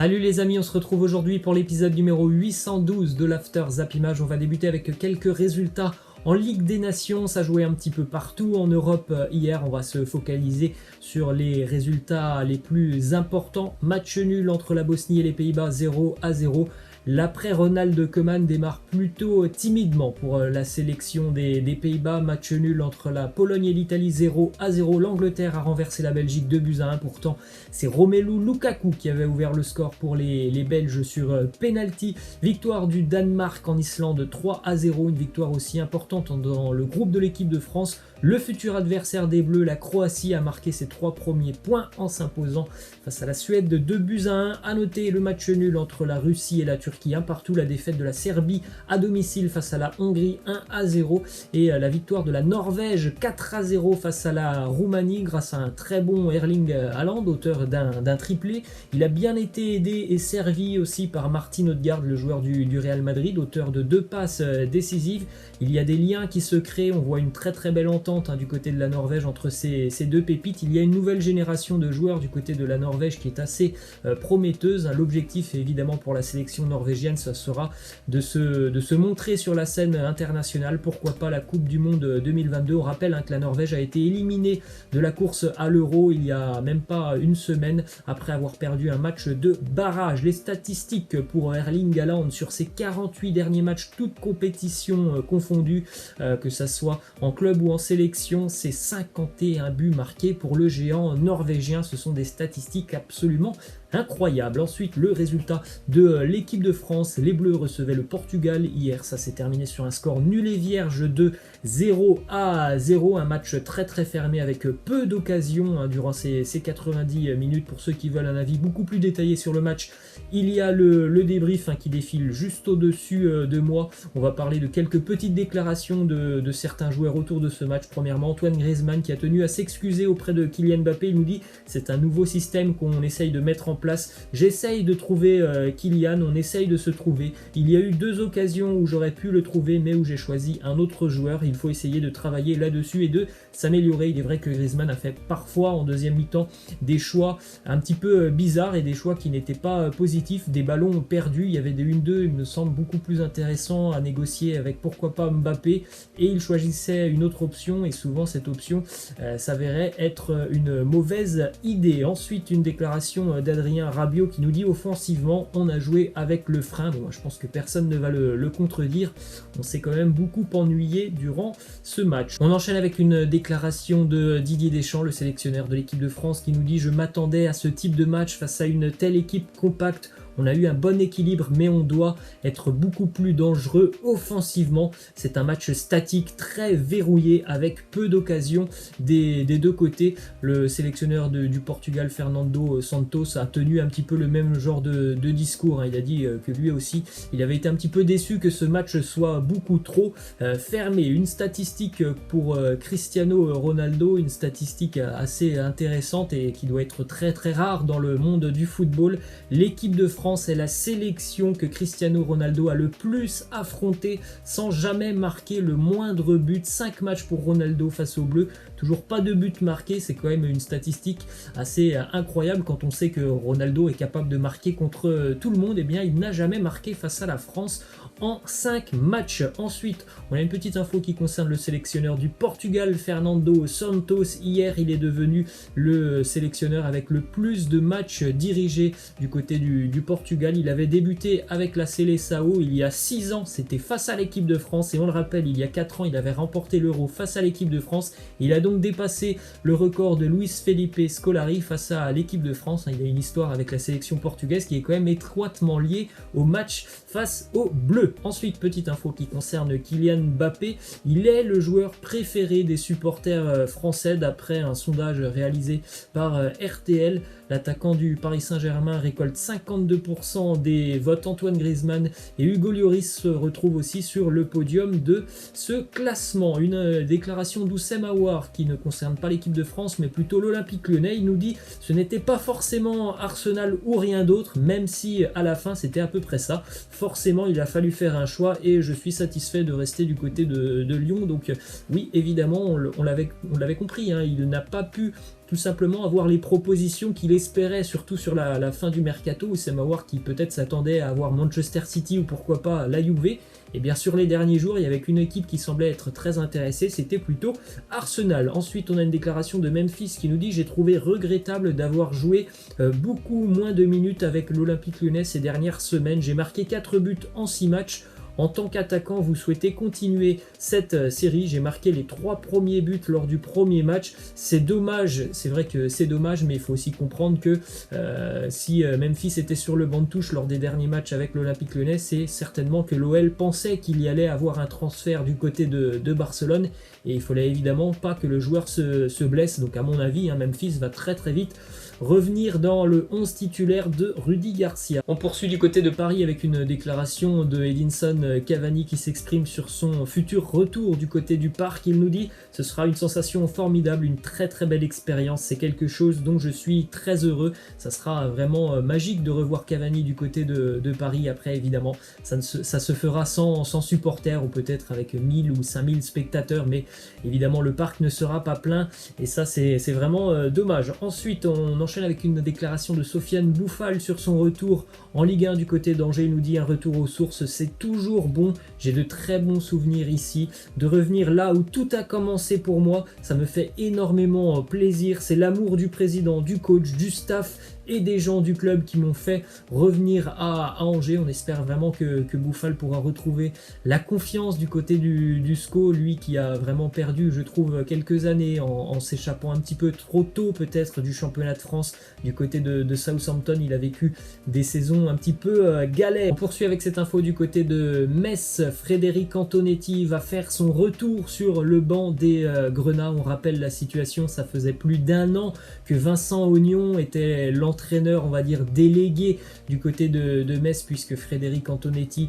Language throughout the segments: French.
Salut les amis, on se retrouve aujourd'hui pour l'épisode numéro 812 de l'After Zap Image. On va débuter avec quelques résultats en Ligue des Nations. Ça jouait un petit peu partout en Europe hier. On va se focaliser sur les résultats les plus importants. Match nul entre la Bosnie et les Pays-Bas, 0-0. L'après Ronald Koeman démarre plutôt timidement pour la sélection des Pays-Bas. Match nul entre la Pologne et l'Italie, 0-0. L'Angleterre a renversé la Belgique 2-1. Pourtant, c'est Romelu Lukaku qui avait ouvert le score pour les Belges sur penalty. Victoire du Danemark en Islande 3-0. Une victoire aussi importante dans le groupe de l'équipe de France. Le futur adversaire des Bleus, la Croatie, a marqué ses 3 premiers points en s'imposant face à la Suède de 2-1. À noter le match nul entre la Russie et la Turquie, 1-1. La défaite de la Serbie à domicile face à la Hongrie, 1-0. Et la victoire de la Norvège, 4-0 face à la Roumanie grâce à un très bon Erling Haaland, auteur d'un triplé. Il a bien été aidé et servi aussi par Martin Odegaard, le joueur du Real Madrid, auteur de 2 passes décisives. Il y a des liens qui se créent, on voit une très belle entente du côté de la Norvège entre ces deux pépites. Il y a une nouvelle génération de joueurs du côté de la Norvège qui est assez prometteuse. L'objectif évidemment pour la sélection norvégienne, ça sera de se montrer sur la scène internationale. Pourquoi pas la Coupe du Monde 2022. On rappelle que la Norvège a été éliminée de la course à l'Euro il y a même pas une semaine après avoir perdu un match de barrage. Les statistiques pour Erling Haaland sur ses 48 derniers matchs, toutes compétitions confondues, que ça soit en club ou en sélection, c'est 51 buts marqués pour le géant norvégien. Ce sont des statistiques absolument incroyable. Ensuite, le résultat de l'équipe de France. Les Bleus recevaient le Portugal hier. Ça s'est terminé sur un score nul et vierge de 0-0. Un match très fermé avec peu d'occasions durant ces 90 minutes. Pour ceux qui veulent un avis beaucoup plus détaillé sur le match, il y a le débrief qui défile juste au-dessus de moi. On va parler de quelques petites déclarations de certains joueurs autour de ce match. Premièrement, Antoine Griezmann qui a tenu à s'excuser auprès de Kylian Mbappé. Il nous dit c'est un nouveau système qu'on essaye de mettre en place. J'essaye de trouver Kylian, on essaye de se trouver. Il y a eu 2 occasions où j'aurais pu le trouver, mais où j'ai choisi un autre joueur. Il faut essayer de travailler là-dessus et de s'améliorer. Il est vrai que Griezmann a fait parfois en deuxième mi-temps des choix un petit peu bizarres et des choix qui n'étaient pas positifs, des ballons perdus. Il y avait des 1-2, il me semble beaucoup plus intéressant à négocier avec pourquoi pas Mbappé, et il choisissait une autre option et souvent cette option s'avérait être une mauvaise idée. Ensuite, une déclaration d'Adrien Rabiot qui nous dit offensivement on a joué avec le frein. Bon, moi, je pense que personne ne va le contredire. On s'est quand même beaucoup ennuyé durant ce match. On enchaîne avec une déclaration de Didier Deschamps, le sélectionneur de l'équipe de France, qui nous dit je m'attendais à ce type de match face à une telle équipe compacte. On a eu un bon équilibre, mais on doit être beaucoup plus dangereux offensivement. C'est un match statique, très verrouillé, avec peu d'occasions des deux côtés. Le sélectionneur du Portugal, Fernando Santos, a tenu un petit peu le même genre de discours. Il a dit que lui aussi, il avait été un petit peu déçu que ce match soit beaucoup trop fermé. Une statistique pour Cristiano Ronaldo, une statistique assez intéressante et qui doit être très rare dans le monde du football. L'équipe de France est la sélection que Cristiano Ronaldo a le plus affronté sans jamais marquer le moindre but. 5 matchs pour Ronaldo face aux Bleus, toujours pas de but marqué. C'est quand même une statistique assez incroyable quand on sait que Ronaldo est capable de marquer contre tout le monde. Et bien il n'a jamais marqué face à la France en 5 matchs. Ensuite, on a une petite info qui concerne le sélectionneur du Portugal, Fernando Santos. Hier, il est devenu le sélectionneur avec le plus de matchs dirigés du côté du Portugal. Il avait débuté avec la Seleção il y a 6 ans, c'était face à l'équipe de France, et on le rappelle, il y a 4 ans, il avait remporté l'Euro face à l'équipe de France. Il a donc dépassé le record de Luis Felipe Scolari face à l'équipe de France. Il a une histoire avec la sélection portugaise qui est quand même étroitement liée au match face aux Bleus. Ensuite, petite info qui concerne Kylian Mbappé. Il est le joueur préféré des supporters français d'après un sondage réalisé par RTL. L'attaquant du Paris Saint-Germain récolte 52% des votes. Antoine Griezmann et Hugo Lloris se retrouvent aussi sur le podium de ce classement. Une déclaration d'Oussem Aouar qui ne concerne pas l'équipe de France mais plutôt l'Olympique Lyonnais. Il nous dit ce n'était pas forcément Arsenal ou rien d'autre, même si à la fin c'était à peu près ça. Forcément il a fallu faire un choix et je suis satisfait de rester du côté de Lyon. Donc oui, évidemment on l'avait compris, il n'a pas pu tout simplement avoir les propositions qu'il espérait, surtout sur la fin du mercato, où c'est Mawar qui peut-être s'attendait à avoir Manchester City ou pourquoi pas la Juve. Et bien sur les derniers jours, il y avait qu'une équipe qui semblait être très intéressée, c'était plutôt Arsenal. Ensuite, on a une déclaration de Memphis qui nous dit « J'ai trouvé regrettable d'avoir joué beaucoup moins de minutes avec l'Olympique Lyonnais ces dernières semaines. J'ai marqué 4 buts en 6 matchs. En tant qu'attaquant, vous souhaitez continuer cette série. J'ai marqué les 3 premiers buts lors du premier match. C'est dommage, c'est vrai que c'est dommage, mais il faut aussi comprendre que si Memphis était sur le banc de touche lors des derniers matchs avec l'Olympique Lyonnais, c'est certainement que l'OL pensait qu'il y allait avoir un transfert du côté de Barcelone. Et il fallait évidemment pas que le joueur se blesse. Donc à mon avis, Memphis va très vite revenir dans le 11 titulaire de Rudy Garcia. On poursuit du côté de Paris avec une déclaration de Edinson Cavani qui s'exprime sur son futur retour du côté du parc. Il nous dit « Ce sera une sensation formidable, une très belle expérience. C'est quelque chose dont je suis très heureux. Ça sera vraiment magique de revoir Cavani du côté de Paris. Après, évidemment, ça se fera sans supporters ou peut-être avec 1000 ou 5000 spectateurs. Mais évidemment, le parc ne sera pas plein et ça, c'est vraiment dommage. Ensuite, on enchaîne avec une déclaration de Sofiane Bouffal sur son retour en Ligue 1 du côté d'Angers. Il nous dit « Un retour aux sources, c'est toujours bon. J'ai de très bons souvenirs ici. De revenir là où tout a commencé pour moi, ça me fait énormément plaisir. C'est l'amour du président, du coach, du staff et des gens du club qui m'ont fait revenir à Angers. On espère vraiment que Bouffal pourra retrouver la confiance du côté du SCO, lui qui a vraiment perdu, je trouve, quelques années en s'échappant un petit peu trop tôt peut-être du championnat de France. Du côté de Southampton, il a vécu des saisons un petit peu galères. On poursuit avec cette info du côté de Metz. Frédéric Antonetti va faire son retour sur le banc des Grenats. On rappelle la situation, ça faisait plus d'1 an que Vincent Ognon était l'entraîneur, on va dire, délégué du côté de Metz, puisque Frédéric Antonetti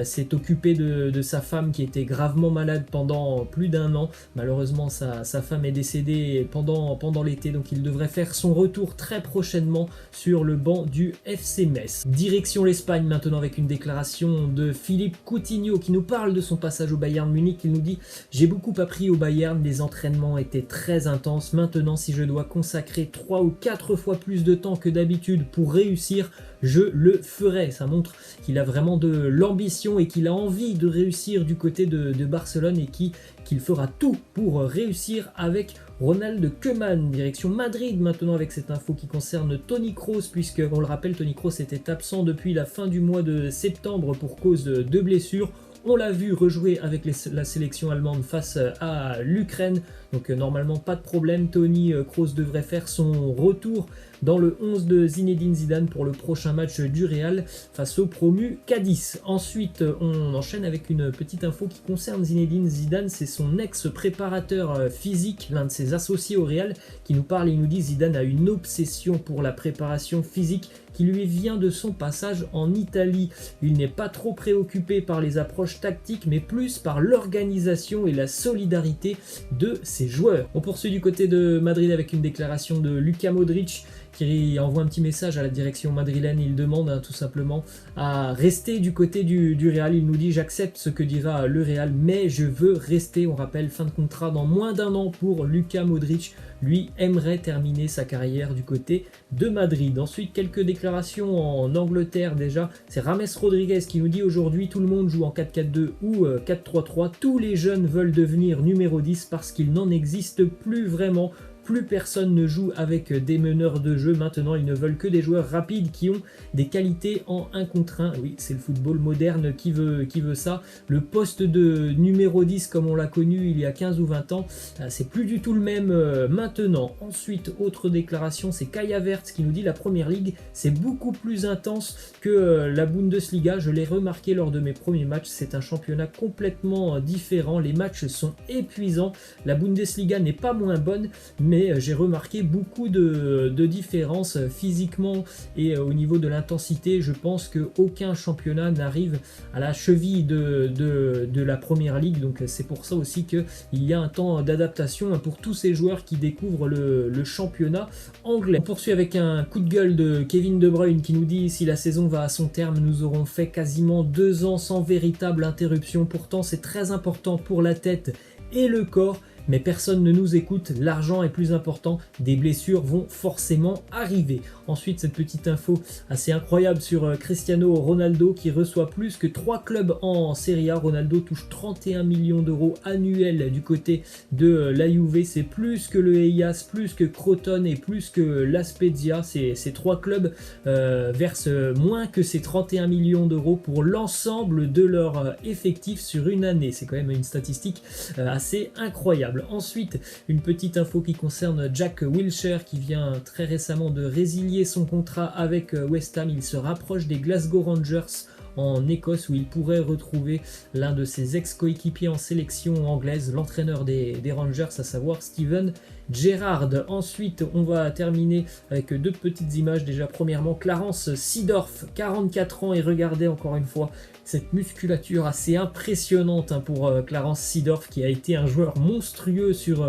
s'est occupé de sa femme qui était gravement malade pendant plus d'1 an. Malheureusement, sa femme est décédée pendant l'été, donc il devrait faire son retour très prochainement sur le banc du FC Metz. Direction l'Espagne maintenant avec une déclaration de Philippe Coutinho qui nous parle de son passage au Bayern Munich. Il nous dit « J'ai beaucoup appris au Bayern, les entraînements étaient très intenses. Maintenant, si je dois consacrer 3 ou 4 fois plus de temps que d'habitude pour réussir, je le ferai. » Ça montre qu'il a vraiment de l'ambition et qu'il a envie de réussir du côté de Barcelone et qu'il fera tout pour réussir avec Ronald Koeman. Direction Madrid maintenant avec cette info qui concerne Toni Kroos, puisque on le rappelle, Toni Kroos était absent depuis la fin du mois de septembre pour cause de blessures. On l'a vu rejouer avec la sélection allemande face à l'Ukraine, donc normalement pas de problème. Toni Kroos devrait faire son retour dans le 11 de Zinedine Zidane pour le prochain match du Real face au promu Cadiz. Ensuite, on enchaîne avec une petite info qui concerne Zinedine Zidane. C'est son ex-préparateur physique, l'un de ses associés au Real, qui nous parle. Il nous dit « Zidane a une obsession pour la préparation physique qui lui vient de son passage en Italie. Il n'est pas trop préoccupé par les approches tactiques, mais plus par l'organisation et la solidarité de ses joueurs. » On poursuit du côté de Madrid avec une déclaration de Luka Modric qui envoie un petit message à la direction madrilène. Il demande tout simplement à rester du côté du Real. Il nous dit « J'accepte ce que dira le Real, mais je veux rester. » On rappelle, fin de contrat dans moins d'1 an pour Luka Modric. Lui aimerait terminer sa carrière du côté de Madrid. Ensuite, quelques déclarations en Angleterre déjà. C'est James Rodriguez qui nous dit « Aujourd'hui, tout le monde joue en 4-4-2 ou 4-3-3. Tous les jeunes veulent devenir numéro 10 parce qu'il n'en existe plus vraiment. Plus personne ne joue avec des meneurs de jeu. Maintenant, ils ne veulent que des joueurs rapides qui ont des qualités en 1 contre 1. Oui, c'est le football moderne qui veut ça. Le poste de numéro 10, comme on l'a connu il y a 15 ou 20 ans, c'est plus du tout le même maintenant. Ensuite, autre déclaration, c'est Kai Havertz qui nous dit « La Première Ligue, c'est beaucoup plus intense que la Bundesliga. Je l'ai remarqué lors de mes premiers matchs. C'est un championnat complètement différent. Les matchs sont épuisants. La Bundesliga n'est pas moins bonne, mais j'ai remarqué beaucoup de différences physiquement et au niveau de l'intensité. Je pense qu'aucun championnat n'arrive à la cheville de la Première Ligue, donc c'est pour ça aussi qu'il y a un temps d'adaptation pour tous ces joueurs qui découvrent le championnat anglais. On poursuit avec un coup de gueule de Kevin De Bruyne qui nous dit « Si la saison va à son terme, nous aurons fait quasiment 2 ans sans véritable interruption. Pourtant, c'est très important pour la tête et le corps. mais personne ne nous écoute, l'argent est plus important, des blessures vont forcément arriver. Ensuite, cette petite info assez incroyable sur Cristiano Ronaldo qui reçoit plus que 3 clubs en Serie A. Ronaldo touche 31 millions d'euros annuels du côté de la Juve, c'est plus que le Hellas, plus que Crotone et plus que la Spezia. Ces 3 clubs versent moins que ces 31 millions d'euros pour l'ensemble de leur effectif sur une année. C'est quand même une statistique assez incroyable. Ensuite, une petite info qui concerne Jack Wilshere qui vient très récemment de résilier son contrat avec West Ham. Il se rapproche des Glasgow Rangers en Écosse où il pourrait retrouver l'un de ses ex-coéquipiers en sélection anglaise, l'entraîneur des Rangers, à savoir Steven Gerrard. Ensuite, on va terminer avec 2 petites images. Déjà, premièrement, Clarence Seedorf, 44 ans, et regardez encore une fois cette musculature assez impressionnante pour Clarence Seedorf qui a été un joueur monstrueux sur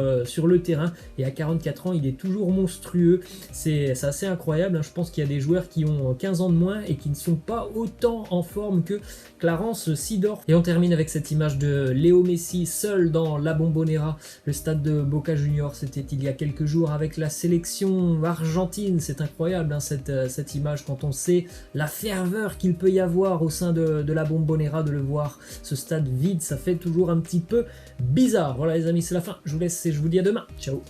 le terrain, et à 44 ans il est toujours monstrueux. C'est assez incroyable, hein. Je pense qu'il y a des joueurs qui ont 15 ans de moins et qui ne sont pas autant en forme que Clarence Seedorf. Et on termine avec cette image de Léo Messi seul dans la Bombonera, le stade de Boca Juniors. C'était il y a quelques jours avec la sélection argentine. C'est incroyable, hein, cette image, quand on sait la ferveur qu'il peut y avoir au sein de la Bombonera, de le voir ce stade vide, ça fait toujours un petit peu bizarre. Voilà les amis, c'est la fin. Je vous laisse et je vous dis à demain. Ciao.